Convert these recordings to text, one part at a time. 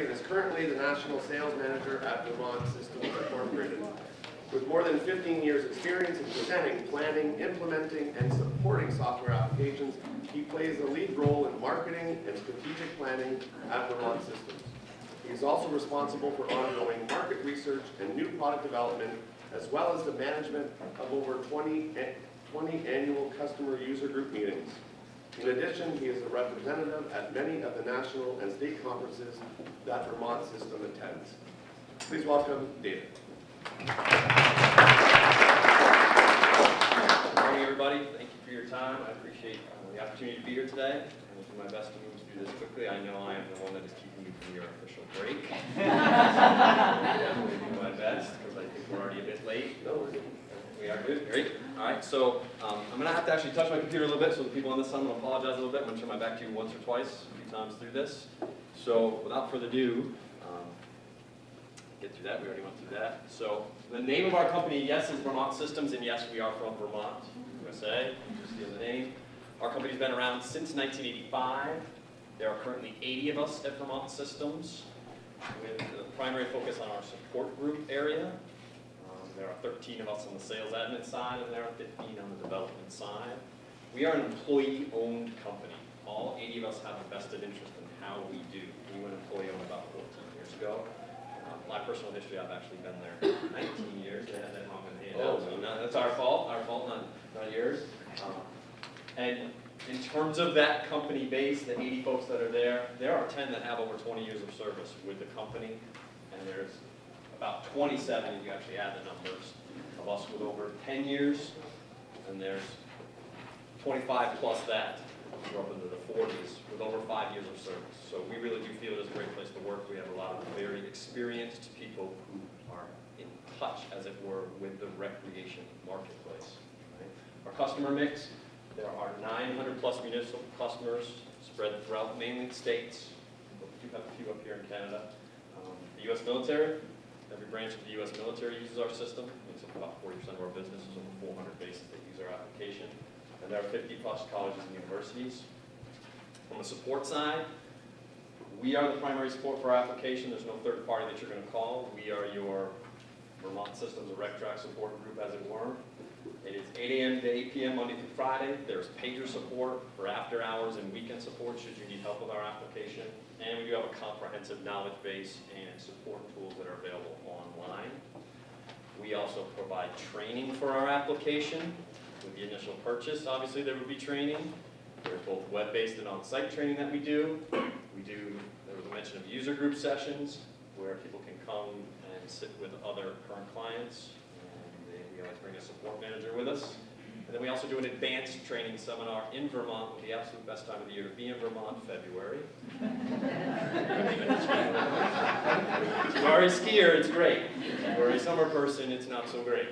industry and is currently the National Sales Manager at Vermont Systems Incorporated. With more than 15 years' experience in presenting, planning, implementing, and supporting software applications, he plays a lead role in marketing and strategic planning at Vermont Systems. He is also responsible for ongoing market research and new product development, as well as the management of over 20 annual customer user group meetings. In addition, he is a representative at many of the national and state conferences that Vermont System attends. Please welcome David. Good morning, everybody. Thank you for your time. I appreciate the opportunity to be here today. I will do my best to move through this quickly. I know I am the one that is keeping you from your official break. I'll definitely do my best because I think we're already a bit late. No, we're good. We are good? Great. All right, so I'm going to have to actually touch my computer a little bit, so the people on this side, I'm going to apologize a little bit. I'm going to turn my back to you once or twice, a few times through this. So without further ado, get through that. We already went through that. So the name of our company, yes, is Vermont Systems, and yes, we are from Vermont, USA. Just the other name. Our company's been around since 1985. There are currently 80 of us at Vermont Systems, with the primary focus on our support group area. There are 13 of us on the sales admin side, and there are 15 on the development side. We are an employee-owned company. All 80 of us have a vested interest in how we do. We went employee-owned about 14 years ago. My personal history, I've actually been there 19 years. They had that mom in hand. Oh, so that's our fault, not yours. And in terms of that company base, the 80 folks that are there are 10 that have over 20 years of service with the company, and there's about 27, if you actually add the numbers, of us with over 10 years, and there's 25 plus that, we're up into the 40s, with over 5 years of service. So we really do feel it is a great place to work. We have a lot of very experienced people who are in touch, as it were, with the recreation marketplace. Right? Our customer mix, there are 900 plus municipal customers spread throughout mainly the states. We do have a few up here in Canada. The U.S. military, every branch of the U.S. military uses our system. Makes up about 40% of our business. There's over 400 bases that use our application. And there are 50 plus colleges and universities. On the support side, we are the primary support for our application. There's no third party that you're going to call. We are your Vermont Systems, a RecTrac support group, as it were. It is 8 a.m. to 8 p.m. Monday through Friday. There's pager support for after hours and weekend support should you need help with our application. And we do have a comprehensive knowledge base and support tools that are available online. We also provide training for our application. With the initial purchase, obviously there would be training. There's both web-based and on-site training that we do. There was a mention of user group sessions where people can come and sit with other current clients. And we always bring a support manager with us. And then we also do an advanced training seminar in Vermont, with the absolute best time of the year to be in Vermont, February. If you are a skier, it's great. If you are a summer person, it's not so great.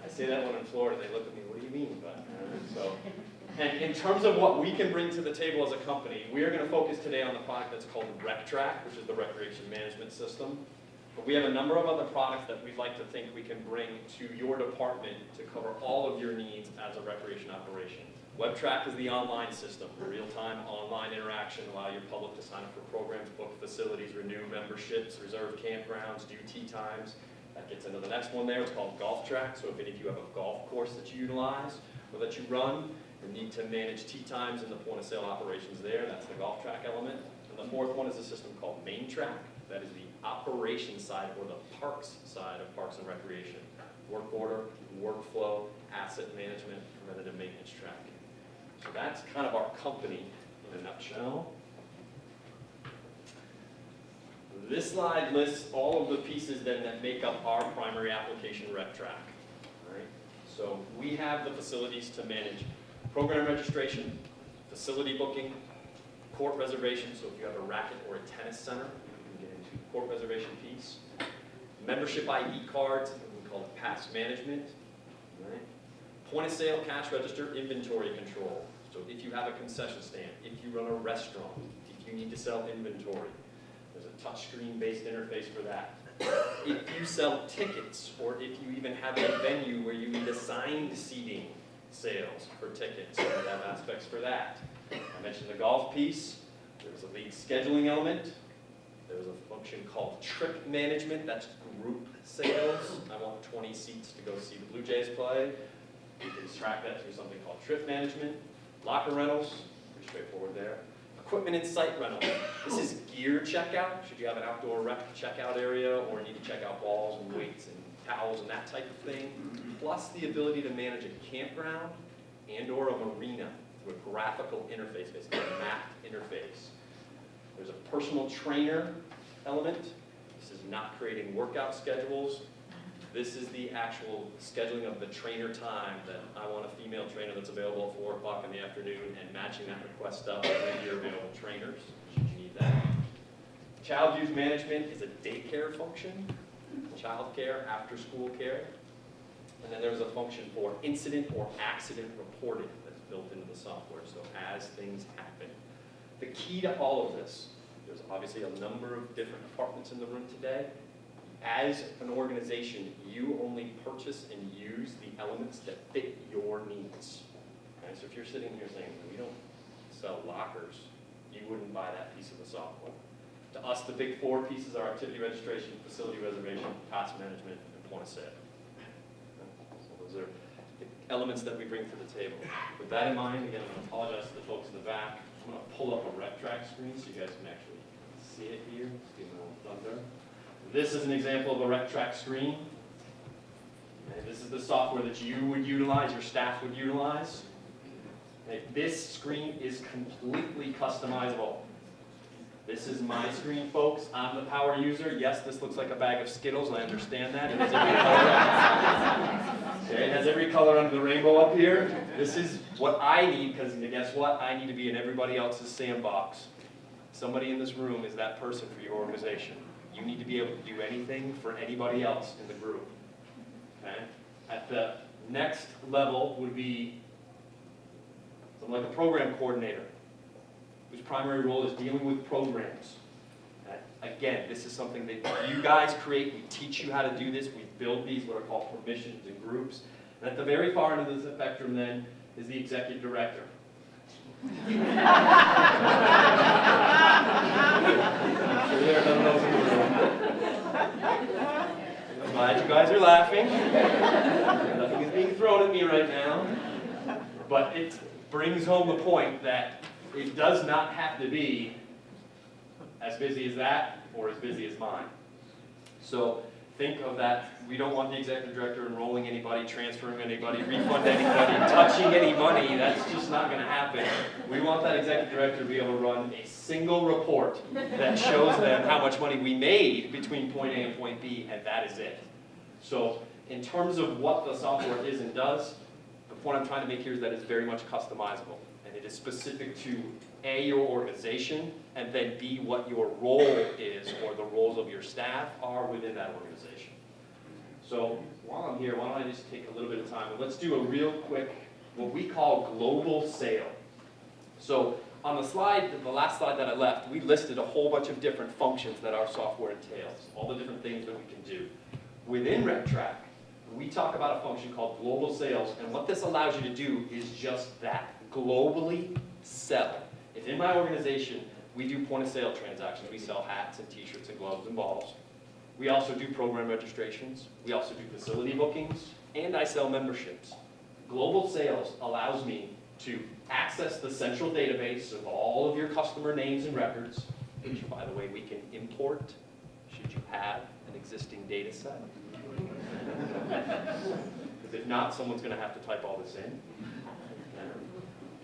I say that one in Florida, they look at me, what do you mean by that? So, and in terms of what we can bring to the table as a company, we are going to focus today on the product that's called RecTrac, which is the Recreation Management System. But we have a number of other products that we'd like to think we can bring to your department to cover all of your needs as a recreation operation. WebTrac is the online system, real-time online interaction, allow your public to sign up for programs, book facilities, renew memberships, reserve campgrounds, do tee times. That gets into the next one there. It's called WebTrac. So if any of you have a golf course that you utilize or that you run and need to manage tee times and the point of sale operations there, that's the WebTrac element. And the fourth one is a system called MainTrac. That is the operations side, or the parks side of Parks and Recreation. Work order, workflow, asset management, preventative maintenance tracking. So that's kind of our company in a nutshell. This slide lists all of the pieces then that make up our primary application, RecTrac. Right? So we have the facilities to manage program registration, facility booking, court reservation. So if you have a racket or a tennis center, you can get into the court reservation piece. Membership ID cards, we call it pass management. Right? Point of sale, cash register, inventory control. So if you have a concession stand, if you run a restaurant, if you need to sell inventory, there's a touchscreen based interface for that. If you sell tickets, or if you even have a venue where you need assigned seating sales for tickets, we have aspects for that. I mentioned the golf piece. There's a league scheduling element. There's a function called trip management, that's group sales. I want 20 seats to go see the Blue Jays play. You can track that through something called trip management. Locker rentals, pretty straightforward there. Equipment and site rental. This is gear checkout. Should you have an outdoor rec checkout area or need to check out balls and weights and towels and that type of thing. Plus the ability to manage a campground and or a marina through a graphical interface, basically a mapped interface. There's a personal trainer element. This is not creating workout schedules. This is the actual scheduling of the trainer time that I want a female trainer that's available at 4 o'clock in the afternoon and matching that request up with your available trainers, should you need that. Child use management is a daycare function, child care, after school care. And then there's a function for incident or accident reporting that's built into the software, so as things happen. The key to all of this, there's obviously a number of different departments in the room today. As an organization, you only purchase and use the elements that fit your needs. Okay? So if you're sitting here saying, we don't sell lockers, you wouldn't buy that piece of the software. To us, the big 4 pieces are activity registration, facility reservation, cost management, and point of sale. Okay? So those are the elements that we bring to the table. With that in mind, again, I'm going to apologize to the folks in the back. I'm going to pull up a RecTrac screen so you guys can actually see it here. Give me a little thunder. This is an example of a RecTrac screen. And this is the software that you would utilize, your staff would utilize. Okay, this screen is completely customizable. This is my screen, folks. I'm the power user. Yes, this looks like a bag of Skittles, and I understand that. It has every color. Okay, it has every color under the rainbow up here. This is what I need, because guess what? I need to be in everybody else's sandbox. Somebody in this room is that person for your organization. You need to be able to do anything for anybody else in the group. Okay? At the next level would be something like a program coordinator, whose primary role is dealing with programs. Okay? Again, this is something that you guys create. We teach you how to do this. We build these, what are called permissions and groups. And at the very far end of the spectrum, then, is the executive director. I'm sure there are none of those in the room. I'm glad you guys are laughing. Nothing is being thrown at me right now. But it brings home the point that it does not have to be as busy as that or as busy as mine. So think of that. We don't want the executive director enrolling anybody, transferring anybody, refund anybody, touching any money. That's just not going to happen. We want that executive director to be able to run a single report that shows them how much money we made between point A and point B, and that is it. So in terms of what the software is and does, the point I'm trying to make here is that it's very much customizable. And it is specific to A, your organization, and then B, what your role is or the roles of your staff are within that organization. So while I'm here, why don't I just take a little bit of time and let's do a real quick, what we call global sale. So on the slide, the last slide that I left, we listed a whole bunch of different functions that our software entails, all the different things that we can do. Within RecTrac, we talk about a function called global sales, and what this allows you to do is just that, globally sell. If in my organization, we do point of sale transactions, we sell hats and t-shirts and gloves and balls. We also do program registrations, we also do facility bookings, and I sell memberships. Global sales allows me to access the central database of all of your customer names and records, which, by the way, we can import should you have an existing data set. Because if not, someone's going to have to type all this in.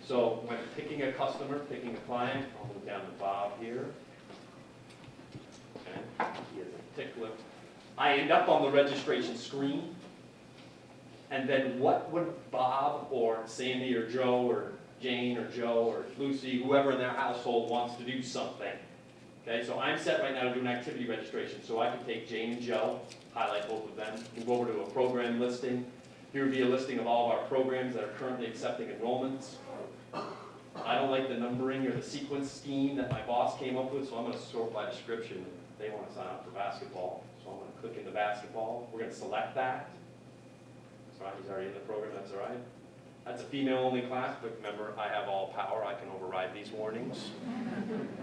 So when picking a customer, picking a client, I'll move down to Bob here. Okay. He is a tickler. I end up on the registration screen. And then what would Bob or Sandy or Joe or Jane or Joe or Lucy, whoever in their household wants to do something. Okay, so I'm set right now to do an activity registration. So I can take Jane and Joe, highlight both of them, and go over to a program listing. Here would be a listing of all of our programs that are currently accepting enrollments. I don't like the numbering or the sequence scheme that my boss came up with, so I'm going to sort by description. They want to sign up for basketball, so I'm going to click into basketball. We're going to select that. That's right, he's already in the program, that's all right. That's a female-only class, but remember, I have all power. I can override these warnings.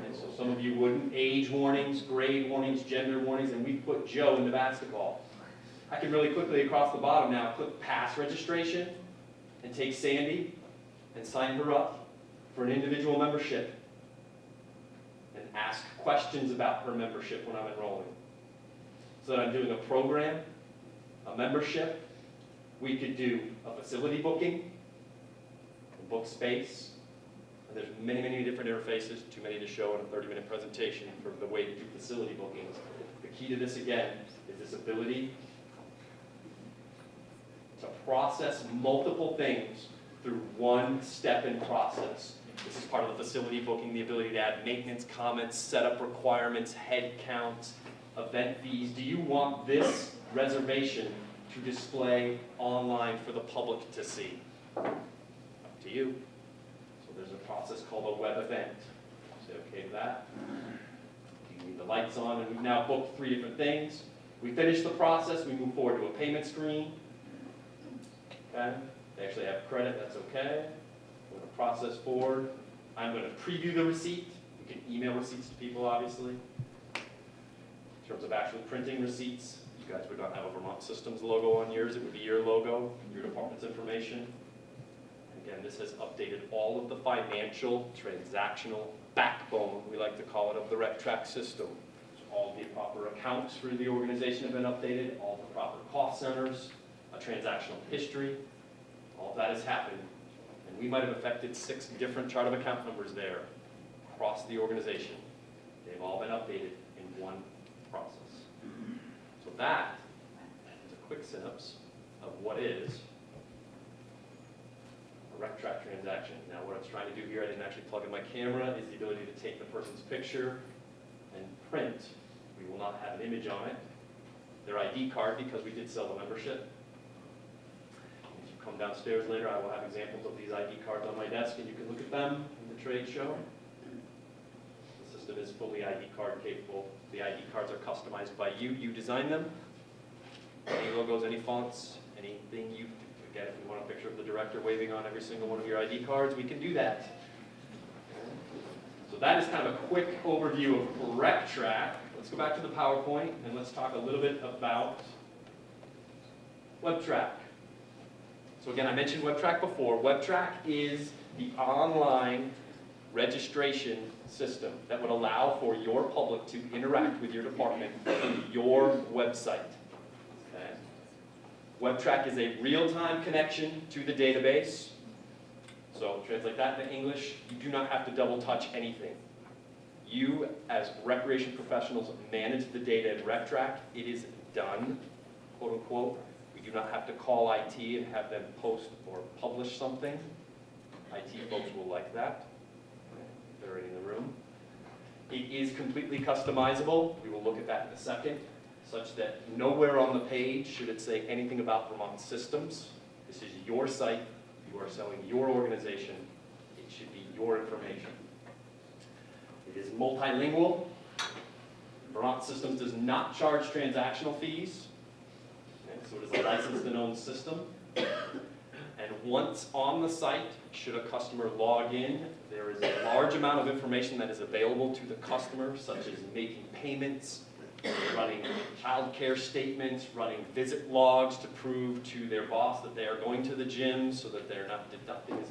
And so some of you wouldn't. Age warnings, grade warnings, gender warnings, and we put Joe into basketball. I can really quickly across the bottom now click pass registration and take Sandy and sign her up for an individual membership and ask questions about her membership when I'm enrolling. So that I'm doing a program, a membership. We could do a facility booking, book space, and there's many, many different interfaces, too many to show in a 30-minute presentation for the way to do facility bookings. The key to this, again, is this ability to process multiple things through one step in process. This is part of the facility booking, the ability to add maintenance, comments, setup requirements, head counts, event fees. Do you want this reservation to display online for the public to see? Up to you. So there's a process called a web event. Say okay to that. You need the lights on, and we've now booked 3 different things. We finish the process, we move forward to a payment screen. Okay? They actually have credit, that's okay. We're going to process forward. I'm going to preview the receipt. You can email receipts to people, obviously. In terms of actually printing receipts, you guys would not have a Vermont Systems logo on yours. It would be your logo, your department's information. Again, this has updated all of the financial, transactional backbone, we like to call it, of the RecTrac system. So all the proper accounts for the organization have been updated, all the proper cost centers, a transactional history, all of that has happened. And we might have affected 6 different chart of account numbers there across the organization. They've all been updated in one process. So that is a quick synopsis of what is a RecTrac transaction. Now what I was trying to do here, I didn't actually plug in my camera, is the ability to take the person's picture and print. We will not have an image on it. Their ID card, because we did sell the membership. If you come downstairs later, I will have examples of these ID cards on my desk, and you can look at them in the trade show. The system is fully ID card capable. The ID cards are customized by you. You design them. Any logos, any fonts, anything you, again, if you want a picture of the director waving on every single one of your ID cards, we can do that. So that is kind of a quick overview of RecTrac. Let's go back to the PowerPoint and let's talk a little bit about WebTrac. So again, I mentioned WebTrac before. WebTrac is the online registration system that would allow for your public to interact with your department through your website. Okay? WebTrac is a real-time connection to the database. So translate that into English. You do not have to double touch anything. You, as recreation professionals, manage the data in RecTrac. It is done, quote unquote. We do not have to call IT and have them post or publish something. IT folks will like that. They're already in the room. It is completely customizable. We will look at that in a second, such that nowhere on the page should it say anything about Vermont Systems. This is your site. You are selling your organization. It should be your information. It is multilingual. Vermont Systems does not charge transactional fees. Okay, so it is a licensed and owned system. And once on the site, should a customer log in, there is a large amount of information that is available to the customer, such as making payments, running child care statements, running visit logs to prove to their boss that they are going to the gym so that they're not deducting as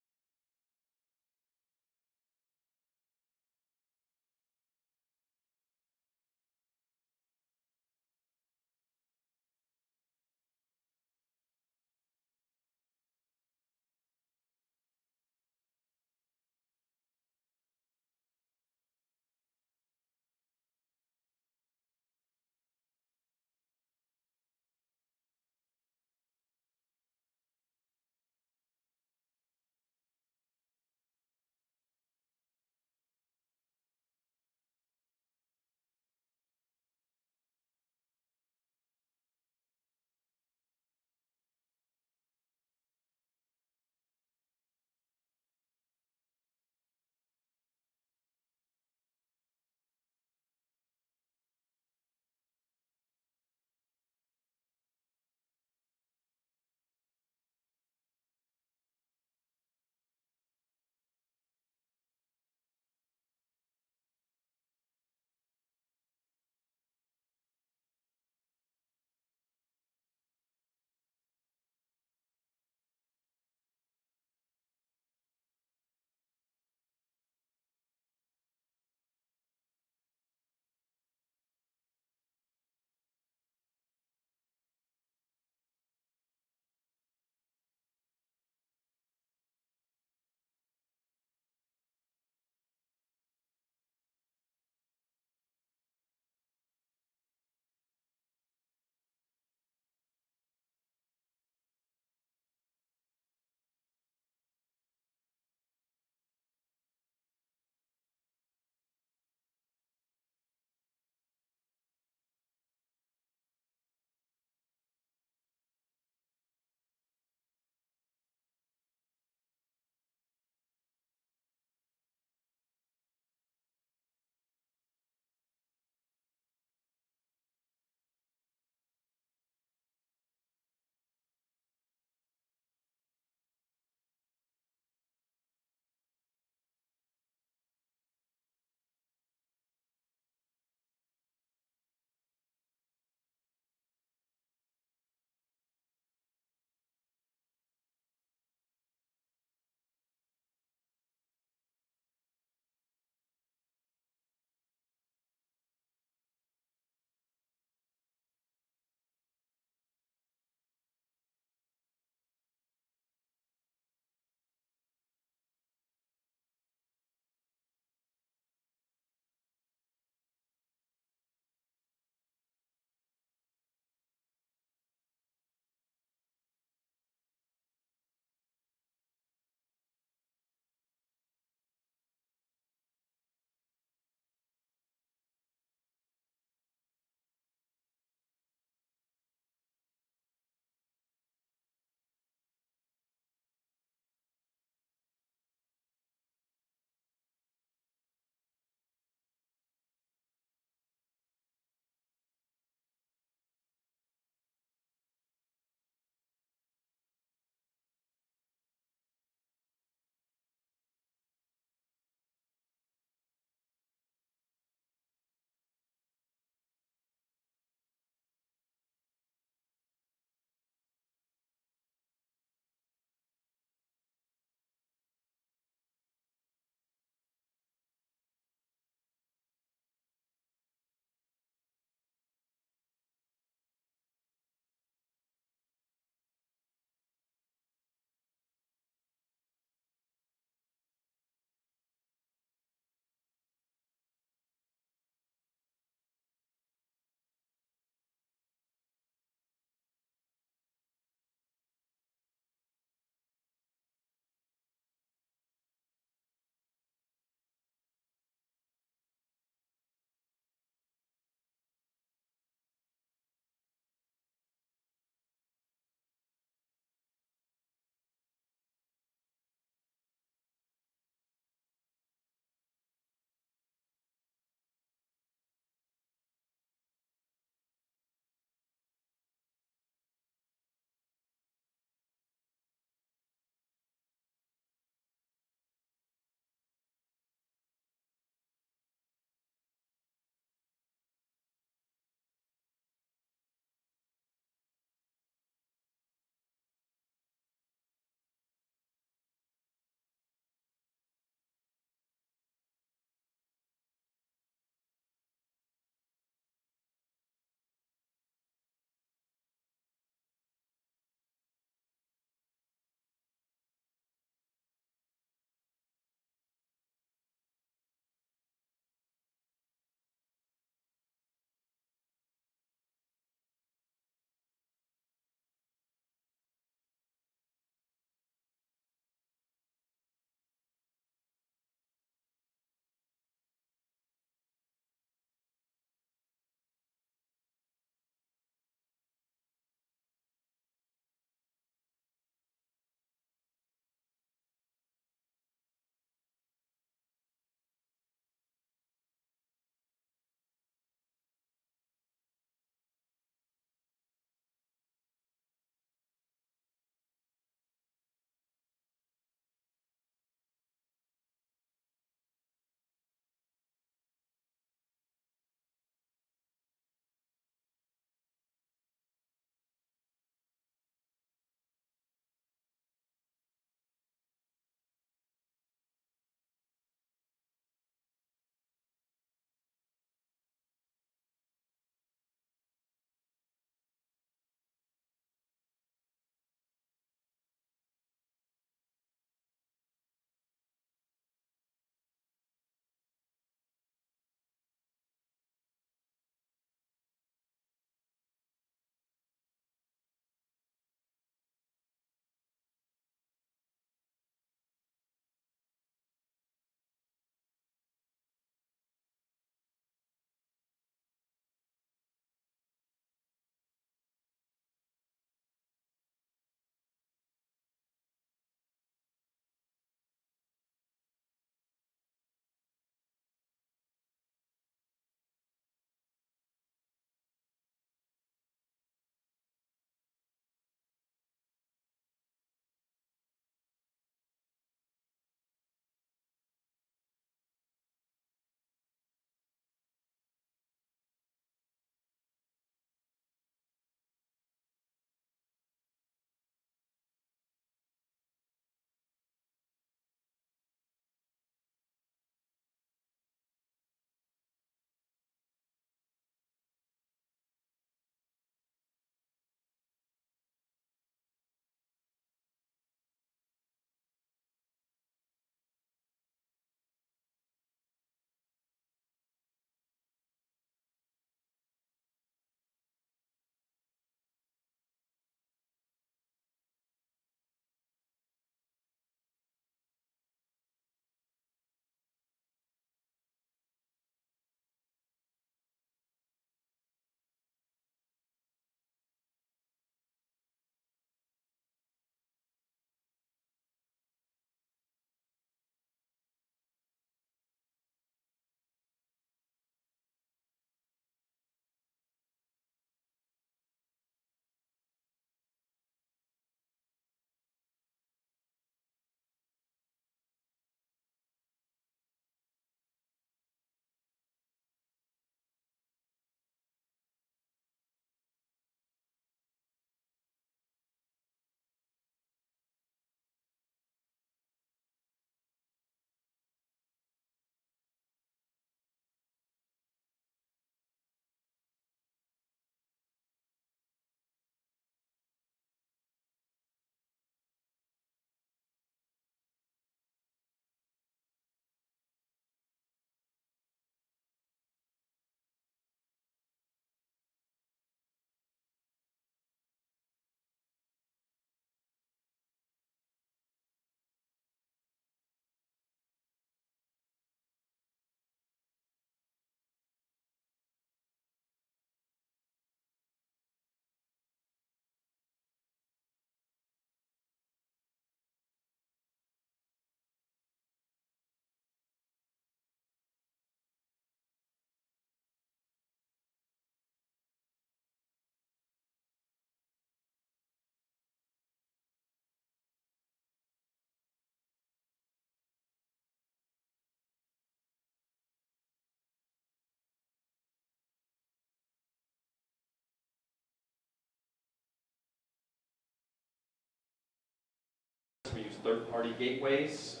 third-party gateways.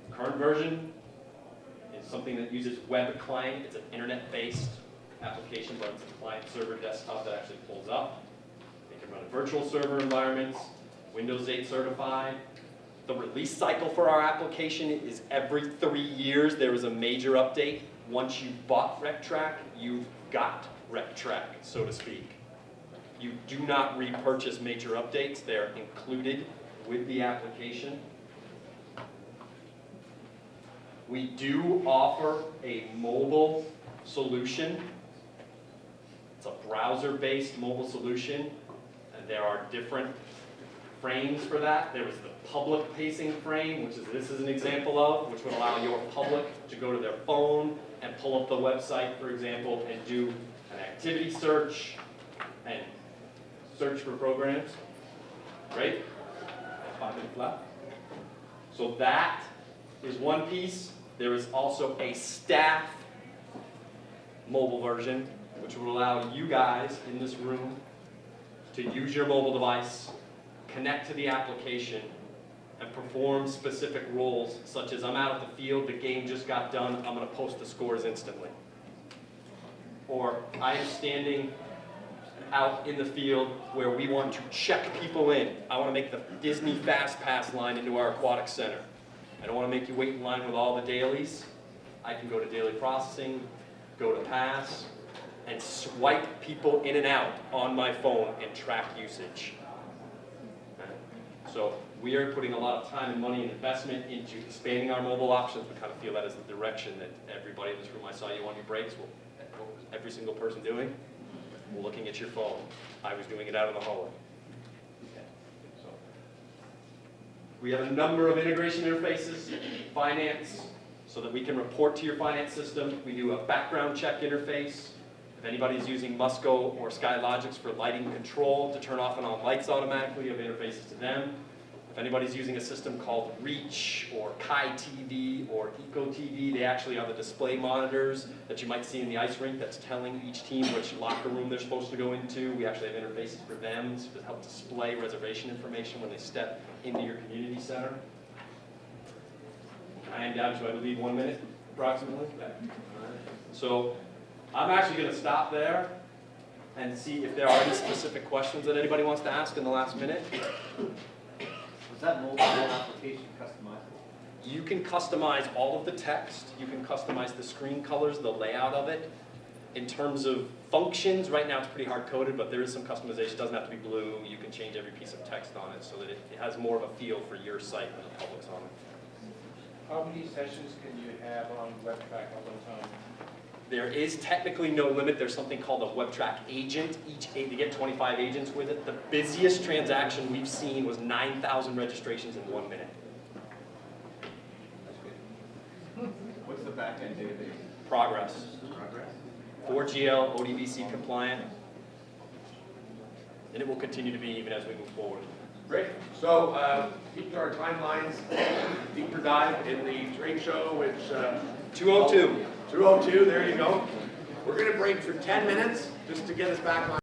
Current version is something that uses web client. It's an internet-based application, but it's a client-server desktop that actually pulls up. They can run in virtual server environments, Windows 8 certified. The release cycle for our application is every 3 years. There is a major update. Once you bought RecTrac, you've got RecTrac, so to speak. You do not repurchase major updates. They're included with the application. We do offer a mobile solution. It's a browser-based mobile solution, and there are different frames for that. There is the public-facing frame, which is this is an example of, which would allow your public to go to their phone and pull up the website, for example, and do an activity search and search for programs. Right? 5 minutes left. So that is one piece. There is also a staff mobile version, which will allow you guys in this room to use your mobile device, connect to the application, and perform specific roles, such as I'm out at the field, the game just got done, I'm going to post the scores instantly. Or I am standing out in the field where we want to check people in. I want to make the Disney Fast Pass line into our aquatic center. I don't want to make you wait in line with all the dailies. I can go to daily processing, go to pass, and swipe people in and out on my phone and track usage. Okay. So we are putting a lot of time and money and investment into expanding our mobile options. We kind of feel that is the direction that everybody in this room, I saw you on your breaks, what was every single person doing? Looking at your phone. I was doing it out in the hallway. Okay. So we have a number of integration interfaces, finance, so that we can report to your finance system. We do a background check interface. If anybody's using Musco or SkyLogix for lighting control to turn off and on lights automatically, we have interfaces to them. If anybody's using a system called Reach or Kai TV or Eco TV, they actually are the display monitors that you might see in the ice rink that's telling each team which locker room they're supposed to go into. We actually have interfaces for them to help display reservation information when they step into your community center. I am down to, I believe, 1 minute, approximately. So I'm actually going to stop there and see if there are any specific questions that anybody wants to ask in the last minute. Was that mobile application customizable? You can customize all of the text. You can customize the screen colors, the layout of it. In terms of functions, right now it's pretty hard-coded, but there is some customization. It doesn't have to be blue. You can change every piece of text on it so that it has more of a feel for your site when the public's on it. How many sessions can you have on WebTrac at one time? There is technically no limit. There's something called a WebTrac agent. You get 25 agents with it. The busiest transaction we've seen was 9,000 registrations in 1 minute. That's good. What's the backend database? Progress. Progress? 4GL, ODBC compliant. And it will continue to be even as we move forward. Great. So, keep our timelines, deeper dive in the trade show, which 202. 202, there you go. We're going to break for 10 minutes just to get us back on.